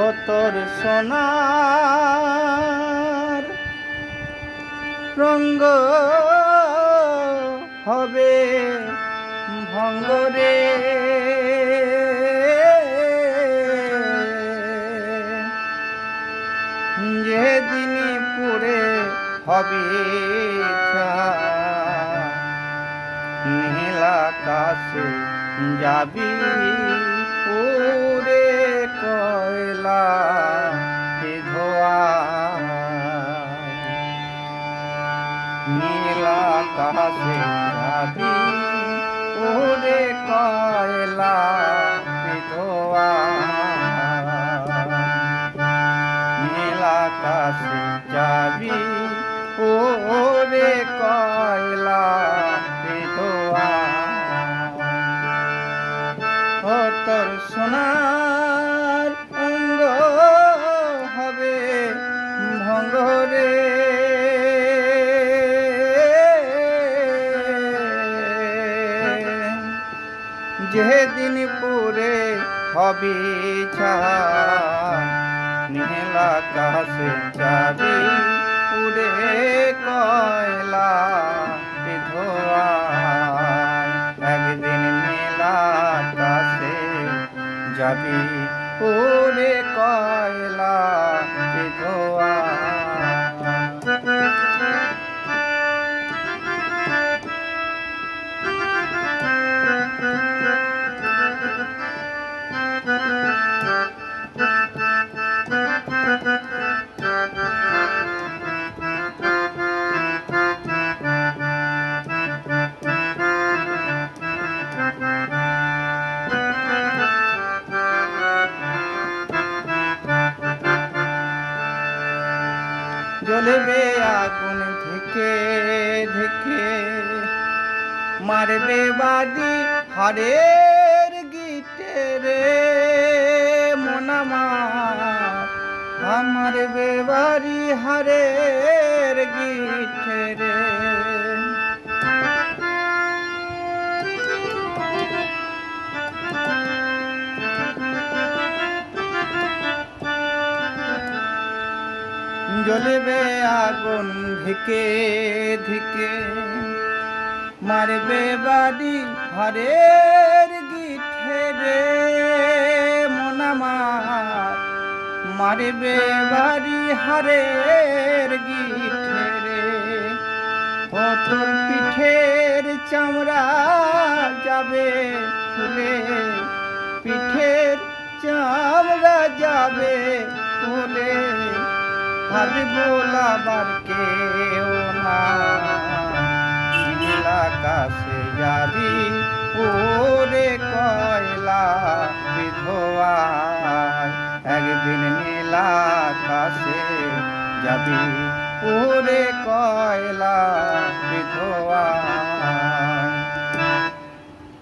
ও তোর সোনার রঙ্গ হবে ভঙ্গরে, যেদিন পুরে হবে নীল আকাশে যাবি পুরে কয়লা ধোয়া, নীল আকাশে যাবি পুরে কয়লা ধোয়া, নীল আকাশে যাবি পুরে কয়লা ধোয়া। ও তোর সোনার অঙ্গ হবে ভঙ্গরে, যেদিন পুরে হবি নীল আকাশে যাবি পুরে কয়লা ধোয়া, একদিন নীল আকাশে যাবি পুরে কয়লা ধোয়া। জ্বলবে আগুন থেকে থেকে, মারবে বাড়ি হারের গিটে রে মন আমার, মারবে বাড়ি হারের গিটে রে। জ্বলবে আগুন ধিকে ধিকে, মারবে বাড়ি হারের গিঠে রে মন আমার, মারবে বাড়ি হারের গিঠে রে। ও তোর পিঠের চামড়া যাবে খুলে, পিঠের চামড়া যাবে খুলে, আর বোলাবার কেউ না, নীল আকাশে যাবি পুরে কয়লা ধোয়া, একদিন নীল আকাশে যাবি পুরে কয়লা ধোয়া।